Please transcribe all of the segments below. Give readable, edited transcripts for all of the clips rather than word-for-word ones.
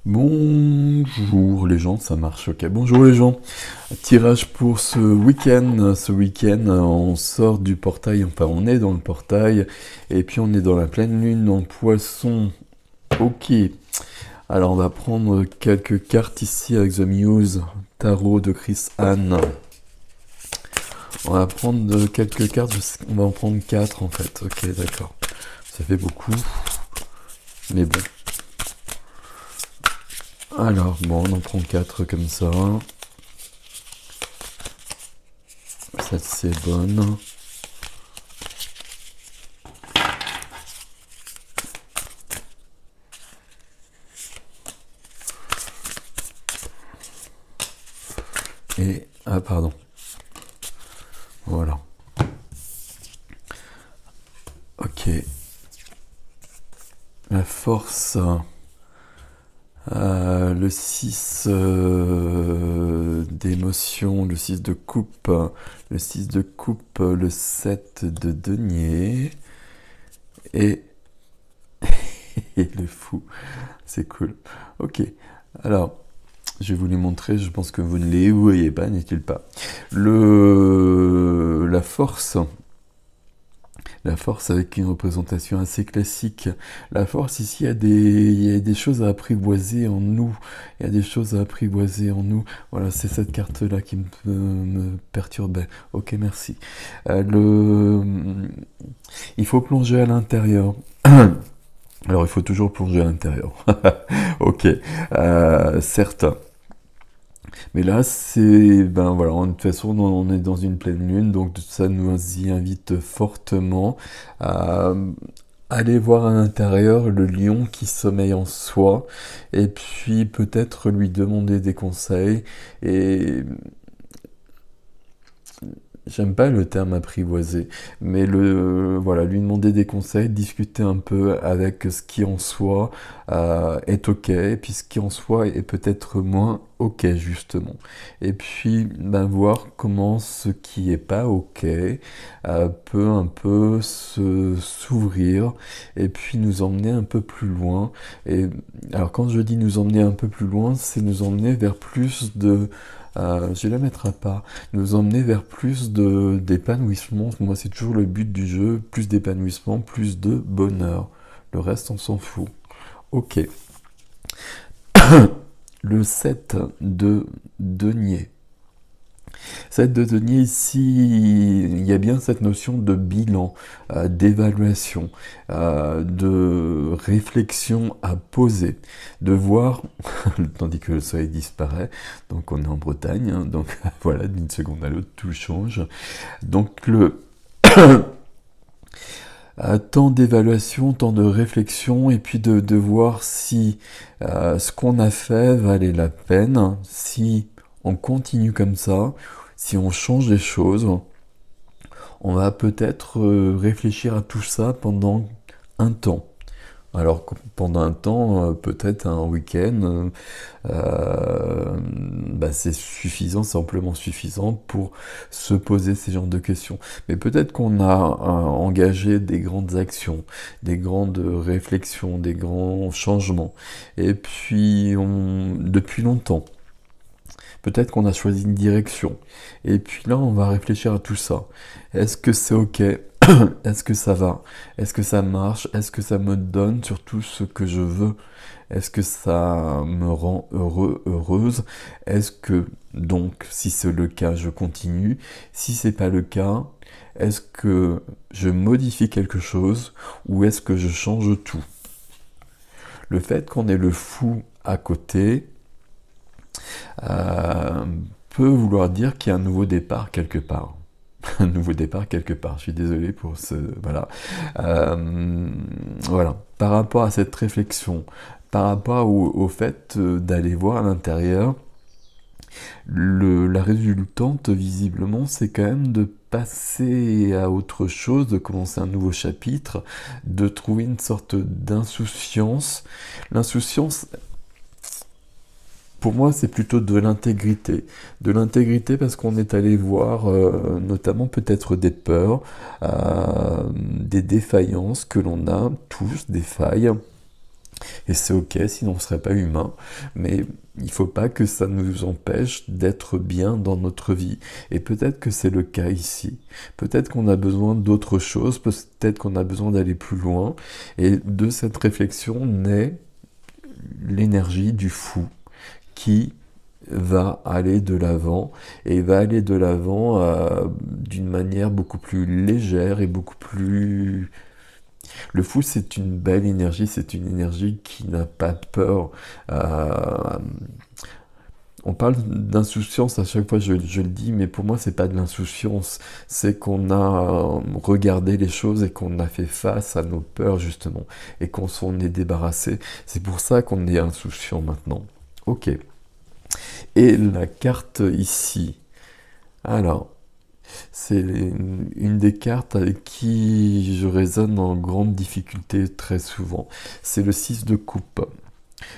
Bonjour les gens, ça marche, ok. Bonjour les gens. Tirage pour ce week-end. Ce week-end, on sort du portail, enfin on est dans le portail, et puis on est dans la pleine lune en poisson. Ok. Alors on va prendre quelques cartes ici avec The Muse, tarot de Chris Anne. On va prendre quelques cartes, on va en prendre 4 en fait. Ok, d'accord. Ça fait beaucoup, mais bon. Alors, bon, on en prend 4 comme ça. Celle c'est bonne. Et, ah pardon. Voilà. Ok. La force. Le 6 d'émotion, le 6 de coupe, le 6 de coupe, le 7 de denier, et, et le fou, c'est cool. Ok, alors, je vais vous les montrer, je pense que vous ne les voyez pas, n'est-il pas. La force... La force avec une représentation assez classique. La force ici, il y a des choses à apprivoiser en nous. Il y a des choses à apprivoiser en nous. Voilà, c'est cette carte-là qui me perturbait. Ok, merci. Il faut plonger à l'intérieur. Alors, il faut toujours plonger à l'intérieur. Ok, certes. Mais là, ben voilà, de toute façon, on est dans une pleine lune, donc ça nous y invite fortement à aller voir à l'intérieur le lion qui sommeille en soi, et puis peut-être lui demander des conseils, et j'aime pas le terme apprivoiser, mais voilà, lui demander des conseils, discuter un peu avec ce qui en soi est ok, et puis ce qui en soi est peut-être moins ok justement. Et puis ben, voir comment ce qui est pas ok peut un peu s'ouvrir et puis nous emmener un peu plus loin. Et alors quand je dis nous emmener un peu plus loin, c'est nous emmener vers plus de je la mettrai pas. Nous emmener vers plus d'épanouissement. Moi, c'est toujours le but du jeu. Plus d'épanouissement, plus de bonheur. Le reste, on s'en fout. Ok. Le 7 de denier. 7 de denier, ici, il y a bien cette notion de bilan, d'évaluation, de réflexion à poser, de voir, tandis que le soleil disparaît, donc on est en Bretagne, hein, donc voilà, d'une seconde à l'autre, tout change. Donc le temps d'évaluation, temps de réflexion, et puis de voir si ce qu'on a fait valait la peine, si on continue comme ça, si on change les choses, on va peut-être réfléchir à tout ça pendant un temps. Alors pendant un temps, peut-être un week-end, bah, c'est suffisant, c'est amplement suffisant pour se poser ces genres de questions. Mais peut-être qu'on a engagé des grandes actions, des grandes réflexions, des grands changements, et puis depuis longtemps. Peut-être qu'on a choisi une direction. Et puis là, on va réfléchir à tout ça. Est-ce que c'est ok? Est-ce que ça va? Est-ce que ça marche? Est-ce que ça me donne surtout ce que je veux? Est-ce que ça me rend heureux, heureuse? Est-ce que, donc, si c'est le cas, je continue? Si c'est pas le cas, est-ce que je modifie quelque chose ou est-ce que je change tout? Le fait qu'on ait le fou à côté, euh, peut vouloir dire qu'il y a un nouveau départ quelque part. Un nouveau départ quelque part. Je suis désolé pour ce... Voilà. Voilà. Par rapport à cette réflexion, par rapport au fait d'aller voir à l'intérieur, la résultante, visiblement, c'est quand même de passer à autre chose, de commencer un nouveau chapitre, de trouver une sorte d'insouciance. L'insouciance, pour moi, c'est plutôt de l'intégrité. De l'intégrité parce qu'on est allé voir notamment peut-être des peurs, des défaillances que l'on a tous, des failles, Et c'est ok, sinon on ne serait pas humain, mais il ne faut pas que ça nous empêche d'être bien dans notre vie. Et peut-être que c'est le cas ici. Peut-être qu'on a besoin d'autre chose, peut-être qu'on a besoin d'aller plus loin. Et de cette réflexion naît l'énergie du fou qui va aller de l'avant et va aller de l'avant d'une manière beaucoup plus légère et beaucoup plus... Le fou, c'est une belle énergie, c'est une énergie qui n'a pas peur. Euh, on parle d'insouciance à chaque fois, je le dis, mais pour moi, c'est pas de l'insouciance, c'est qu'on a regardé les choses et qu'on a fait face à nos peurs, justement, et qu'on s'en est débarrassé. C'est pour ça qu'on est insouciant maintenant. Ok. Et la carte ici. Alors, c'est une des cartes avec qui je résonne en grande difficulté très souvent. C'est le 6 de coupe.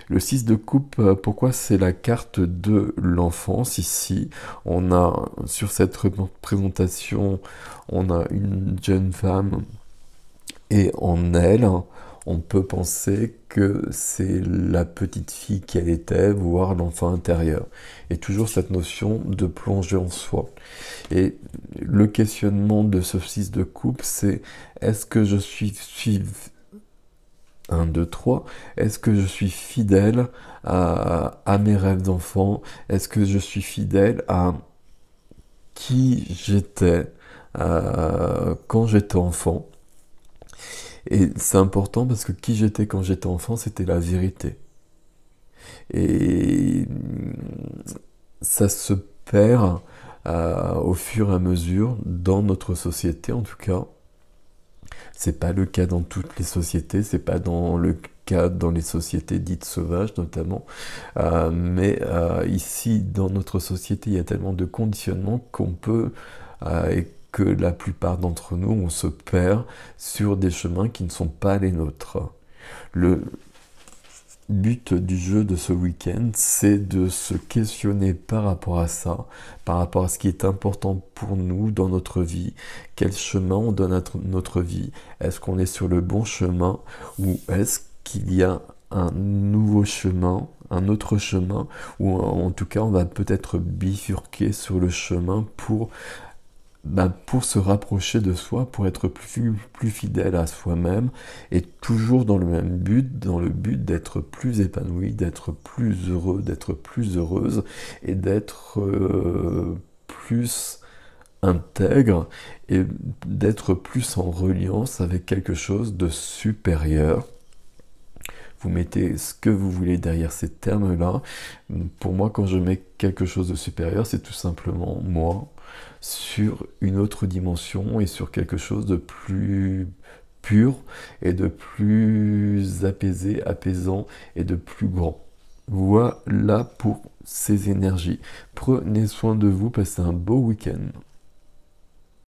Le 6 de coupe, pourquoi c'est la carte de l'enfance ici? On a, sur cette représentation, on a une jeune femme et en elle, on peut penser que c'est la petite fille qu'elle était, voire l'enfant intérieur. Et toujours cette notion de plonger en soi. Et le questionnement de ce 6 de coupe, c'est est-ce que je suis 1, 2, 3, est-ce que je suis fidèle à mes rêves d'enfant? Est-ce que je suis fidèle à qui j'étais quand j'étais enfant? Et c'est important parce que qui j'étais quand j'étais enfant, c'était la vérité. Et ça se perd au fur et à mesure dans notre société, en tout cas. C'est pas le cas dans toutes les sociétés, c'est pas dans le cas dans les sociétés dites sauvages notamment, mais ici dans notre société il y a tellement de conditionnements qu'on peut et que la plupart d'entre nous on se perd sur des chemins qui ne sont pas les nôtres. Le but du jeu de ce week-end, c'est de se questionner par rapport à ça, par rapport à ce qui est important pour nous dans notre vie, quel chemin on donne à notre vie, est-ce qu'on est sur le bon chemin ou est-ce qu'il y a un nouveau chemin, un autre chemin, ou en tout cas on va peut-être bifurquer sur le chemin pour se rapprocher de soi, pour être plus fidèle à soi-même, et toujours dans le même but, dans le but d'être plus épanoui, d'être plus heureux, d'être plus heureuse, et d'être plus intègre, et d'être plus en reliance avec quelque chose de supérieur. Vous mettez ce que vous voulez derrière ces termes-là. Pour moi, quand je mets quelque chose de supérieur, c'est tout simplement moi sur une autre dimension et sur quelque chose de plus pur et de plus apaisé, apaisant et de plus grand. Voilà pour ces énergies. Prenez soin de vous, passez un beau week-end.